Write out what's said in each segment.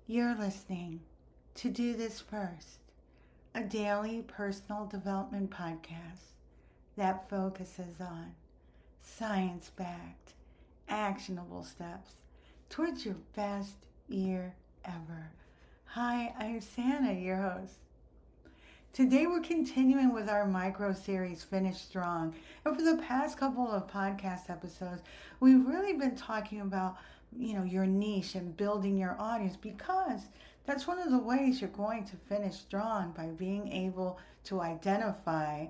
You're listening to Do This First, a daily personal development podcast that focuses on science backed, actionable steps towards your best year ever. Hi, I'm Santa, your host. Today we're continuing with our micro series Finish Strong. And for the past couple of podcast episodes, we've really been talking about, your niche and building your audience, because that's one of the ways you're going to finish strong, by being able to identify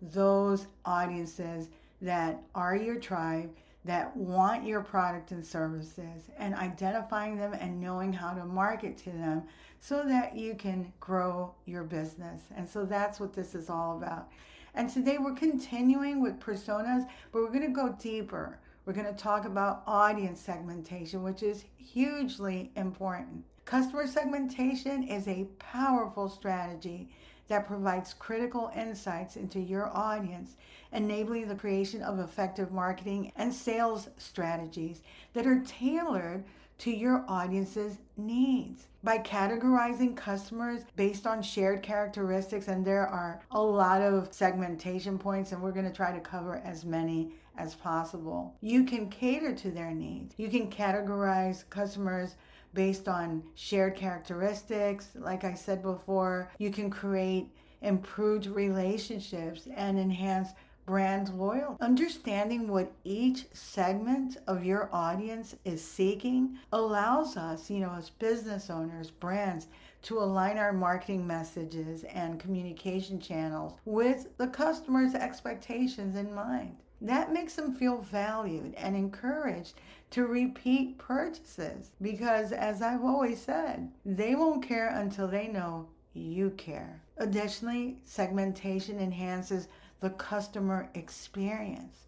those audiences that are your tribe, that want your product and services, and identifying them and knowing how to market to them so that you can grow your business. And so that's what this is all about. And today we're continuing with personas, but we're going to go deeper. We're going to talk about audience segmentation, which is hugely important. Customer segmentation is a powerful strategy that provides critical insights into your audience, enabling the creation of effective marketing and sales strategies that are tailored to your audience's needs. By categorizing customers based on shared characteristics, and there are a lot of segmentation points, and we're going to try to cover as many as possible. You can cater to their needs. You can categorize customers based on shared characteristics. Like I said before, you can create improved relationships and enhance brand loyalty. Understanding what each segment of your audience is seeking allows us, as business owners, brands, to align our marketing messages and communication channels with the customer's expectations in mind. That makes them feel valued and encouraged to repeat purchases, because, as I've always said, they won't care until they know you care. Additionally, segmentation enhances the customer experience.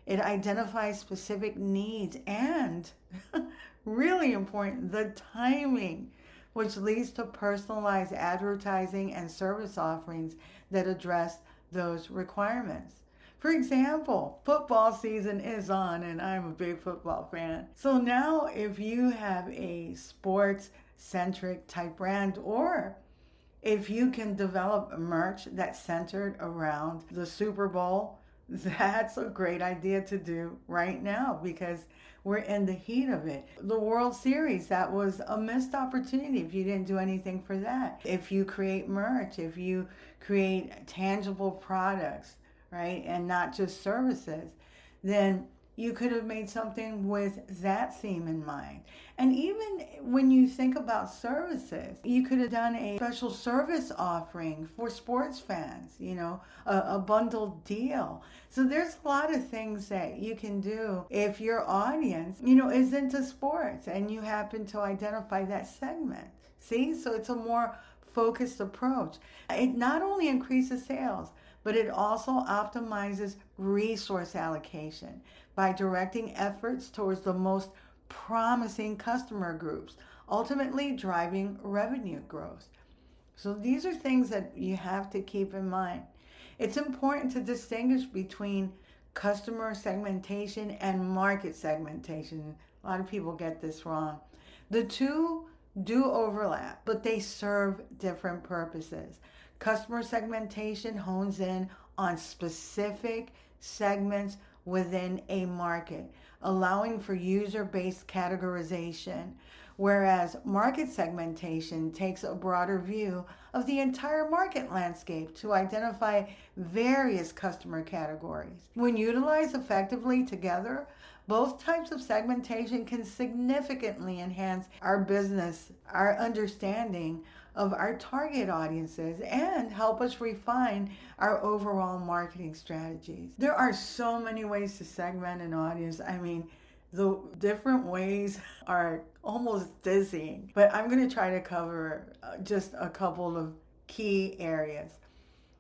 It identifies specific needs and, really important, the timing, which leads to personalized advertising and service offerings that address those requirements. For example, football season is on, and I'm a big football fan. So now if you have a sports-centric type brand, or if you can develop merch that's centered around the Super Bowl, that's a great idea to do right now, because we're in the heat of it. The World Series, that was a missed opportunity if you didn't do anything for that. If you create merch, if you create tangible products, right, and not just services, then you could have made something with that theme in mind. And even when you think about services, you could have done a special service offering for sports fans, a bundled deal. So there's a lot of things that you can do if your audience, is into sports and you happen to identify that segment. See, so it's a more focused approach. It not only increases sales, but it also optimizes resource allocation by directing efforts towards the most promising customer groups, ultimately driving revenue growth. So these are things that you have to keep in mind. It's important to distinguish between customer segmentation and market segmentation. A lot of people get this wrong. The two do overlap, but they serve different purposes. Customer segmentation hones in on specific segments within a market, allowing for user-based categorization, whereas market segmentation takes a broader view of the entire market landscape to identify various customer categories. When utilized effectively together, both types of segmentation can significantly enhance our business, our understanding of our target audiences, and help us refine our overall marketing strategies. There are so many ways to segment an audience. I mean, the different ways are almost dizzying, but I'm going to try to cover just a couple of key areas.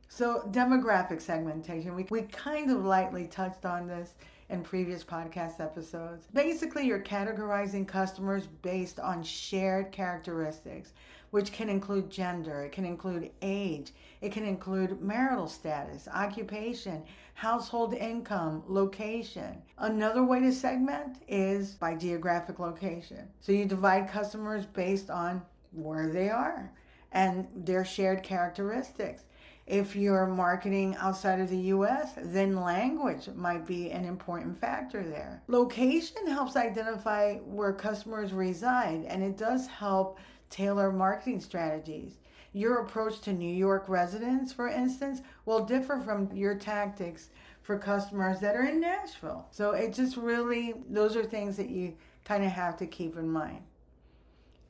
So demographic segmentation, we kind of lightly touched on this in previous podcast episodes. Basically, you're categorizing customers based on shared characteristics, which can include gender, it can include age, it can include marital status, occupation, household income, location. Another way to segment is by geographic location. So you divide customers based on where they are and their shared characteristics. If you're marketing outside of the US, then language might be an important factor there. Location helps identify where customers reside, and it does help tailor marketing strategies. Your approach to New York residents, for instance, will differ from your tactics for customers that are in Nashville. So it just really, those are things that you kind of have to keep in mind.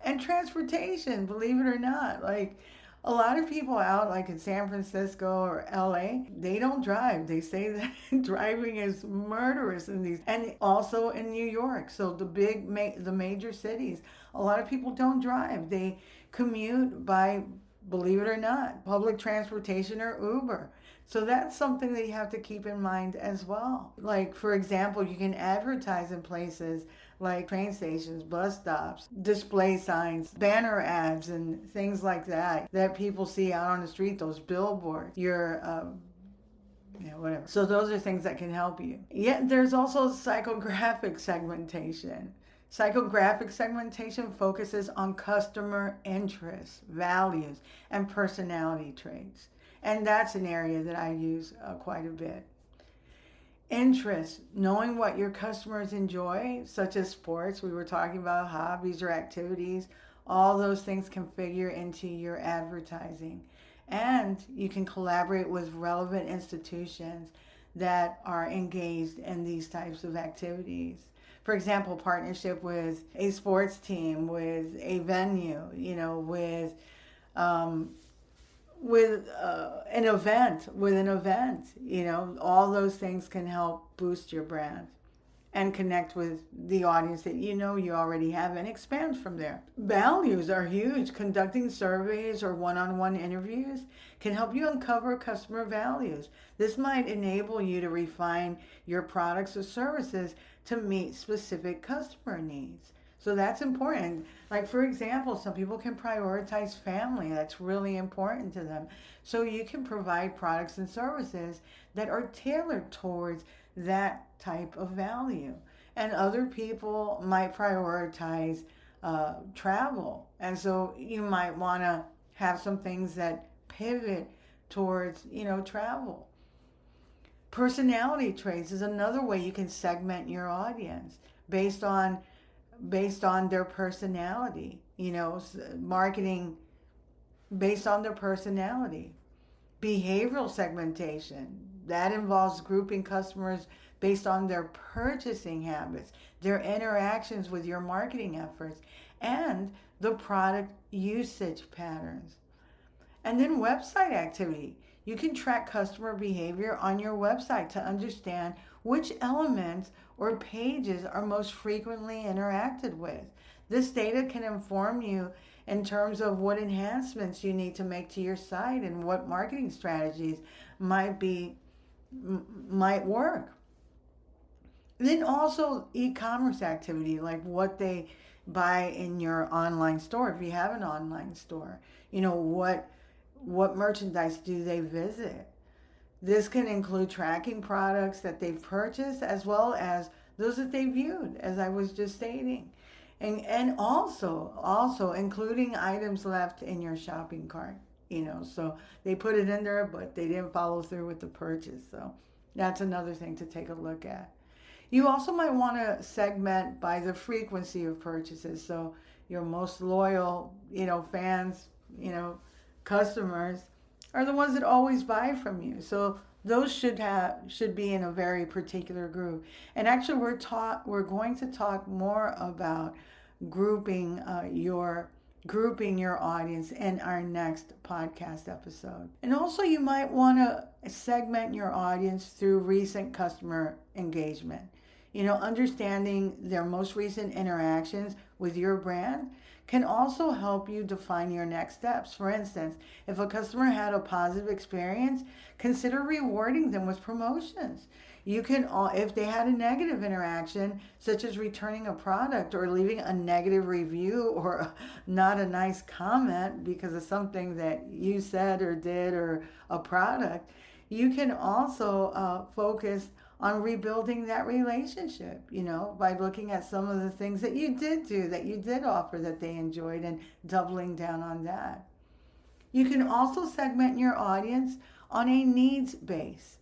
And transportation, believe it or not, like a lot of people out like in San Francisco or LA, they don't drive. They say that driving is murderous in these, and also in New York. So the major cities, a lot of people don't drive. They commute by, believe it or not, public transportation or Uber. So that's something that you have to keep in mind as well. Like, for example, you can advertise in places like train stations, bus stops, display signs, banner ads, and things like that people see out on the street, those billboards, whatever. So those are things that can help you. Yet there's also psychographic segmentation. Psychographic segmentation focuses on customer interests, values, and personality traits. And that's an area that I use quite a bit. Interest, knowing what your customers enjoy, such as sports, we were talking about hobbies or activities, all those things can figure into your advertising. And you can collaborate with relevant institutions that are engaged in these types of activities. For example, partnership with a sports team, with a venue, with an event, all those things can help boost your brand and connect with the audience that you already have and expand from there. Values are huge. Conducting surveys or one-on-one interviews can help you uncover customer values. This might enable you to refine your products or services to meet specific customer needs. So that's important. Like, for example, some people can prioritize family. That's really important to them. So you can provide products and services that are tailored towards that type of value. And other people might prioritize travel. And so you might want to have some things that pivot towards, travel. Personality traits is another way you can segment your audience based on their personality, marketing based on their personality. Behavioral segmentation, that involves grouping customers based on their purchasing habits, their interactions with your marketing efforts, and the product usage patterns. And then website activity. You can track customer behavior on your website to understand which elements or pages are most frequently interacted with. This data can inform you in terms of what enhancements you need to make to your site and what marketing strategies might work. Then also e-commerce activity, like what they buy in your online store. If you have an online store, what merchandise do they visit? This can include tracking products that they've purchased as well as those that they viewed, as I was just stating. And also including items left in your shopping cart, so they put it in there, but they didn't follow through with the purchase. So that's another thing to take a look at. You also might want to segment by the frequency of purchases. So your most loyal, fans, customers are the ones that always buy from you. So those should be in a very particular group. And actually we're going to talk more about grouping your audience in our next podcast episode. And also you might want to segment your audience through recent customer engagement. Understanding their most recent interactions with your brand can also help you define your next steps. For instance, if a customer had a positive experience, consider rewarding them with promotions. You can, if they had a negative interaction, such as returning a product or leaving a negative review or not a nice comment because of something that you said or did or a product, you can also focus on rebuilding that relationship, by looking at some of the things that you did do, that you did offer that they enjoyed, and doubling down on that. You can also segment your audience on a needs basis.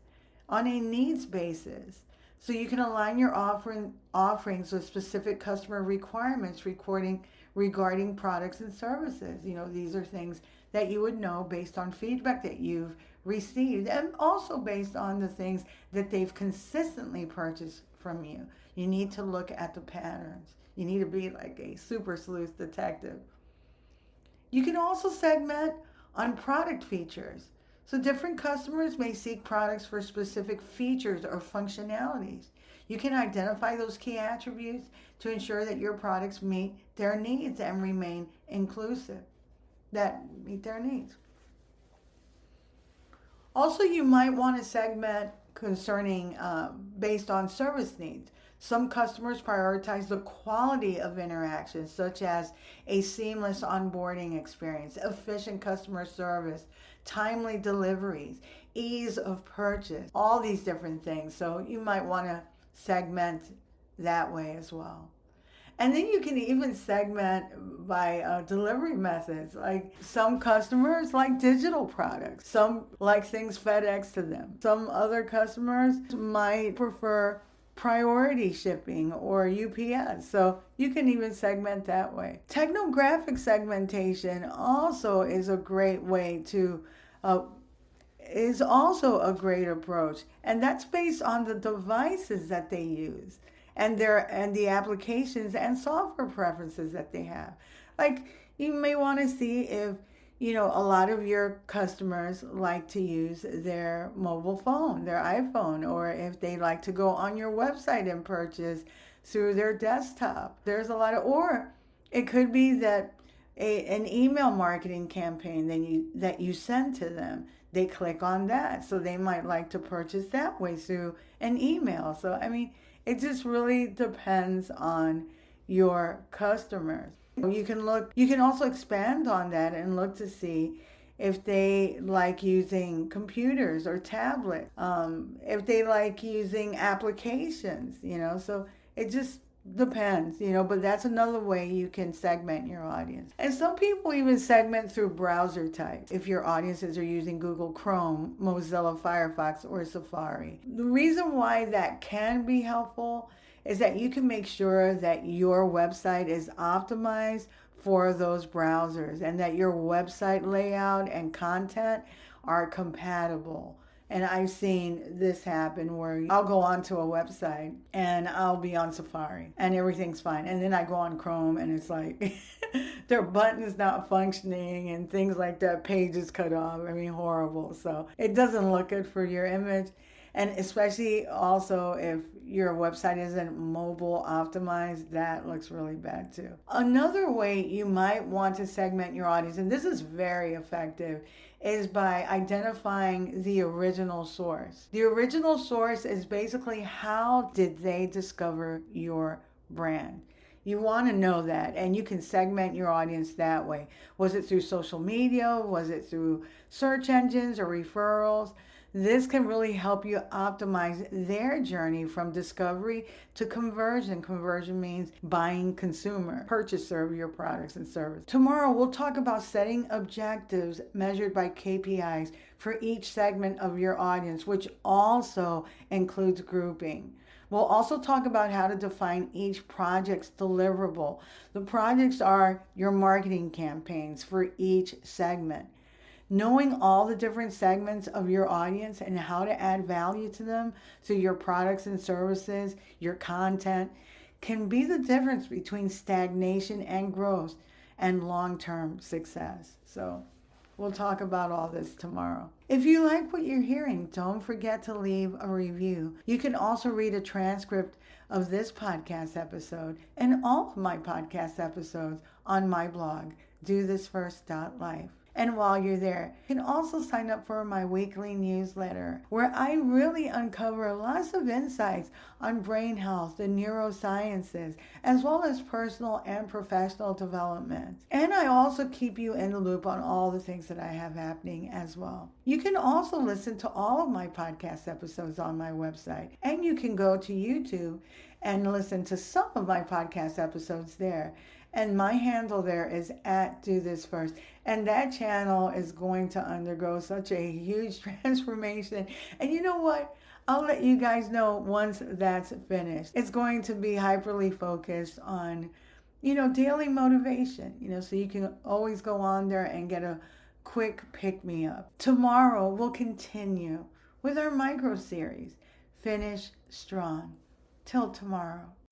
So you can align your offerings with specific customer requirements regarding products and services. These are things that you would know based on feedback that you've received, and also based on the things that they've consistently purchased from you. You need to look at the patterns. You need to be like a super sleuth detective. You can also segment on product features. So different customers may seek products for specific features or functionalities. You can identify those key attributes to ensure that your products meet their needs and remain inclusive, that meet their needs. Also, you might want to segment concerning based on service needs. Some customers prioritize the quality of interactions, such as a seamless onboarding experience, efficient customer service, timely deliveries, ease of purchase, all these different things. So you might want to segment that way as well. And then you can even segment by delivery methods. Like some customers like digital products. Some like things FedEx to them. Some other customers might prefer priority shipping or UPS. So you can even segment that way. Technographic segmentation also is a great way to is also a great approach, and that's based on the devices that they use and the applications and software preferences that they have. Like you may want to see if a lot of your customers like to use their mobile phone, their iPhone, or if they like to go on your website and purchase through their desktop. There's a lot of, or it could be that an email marketing campaign that you send to them, they click on that. So they might like to purchase that way through an email. So, it just really depends on your customers. You can also expand on that and look to see if they like using computers or tablets, if they like using applications, so it just depends, but that's another way you can segment your audience. And some people even segment through browser types, if your audiences are using Google Chrome, Mozilla Firefox, or Safari. The reason why that can be helpful is that you can make sure that your website is optimized for those browsers and that your website layout and content are compatible. And I've seen this happen where I'll go onto a website and I'll be on Safari and everything's fine. And then I go on Chrome and it's like their button is not functioning and things like that, page is cut off. Horrible. So it doesn't look good for your image. And especially also if your website isn't mobile optimized, that looks really bad too. Another way you might want to segment your audience, and this is very effective, is by identifying the original source. The original source is basically how did they discover your brand. You want to know that, and you can segment your audience that way. Was it through social media? Was it through search engines or referrals? This can really help you optimize their journey from discovery to conversion. Conversion means buying consumer, purchaser of your products and services. Tomorrow, we'll talk about setting objectives measured by KPIs for each segment of your audience, which also includes grouping. We'll also talk about how to define each project's deliverable. The projects are your marketing campaigns for each segment. Knowing all the different segments of your audience and how to add value to them through your products and services, your content, can be the difference between stagnation and growth and long-term success. So we'll talk about all this tomorrow. If you like what you're hearing, don't forget to leave a review. You can also read a transcript of this podcast episode and all of my podcast episodes on my blog, DoThisFirst.life. And while you're there, you can also sign up for my weekly newsletter where I really uncover lots of insights on brain health, the neurosciences, as well as personal and professional development. And I also keep you in the loop on all the things that I have happening as well. You can also listen to all of my podcast episodes on my website, and you can go to YouTube and listen to some of my podcast episodes there. And my handle there is at Do This First. And that channel is going to undergo such a huge transformation. And you know what? I'll let you guys know once that's finished. It's going to be hyperly focused on, daily motivation, so you can always go on there and get a quick pick me up. Tomorrow we'll continue with our micro series, Finish Strong. Till tomorrow.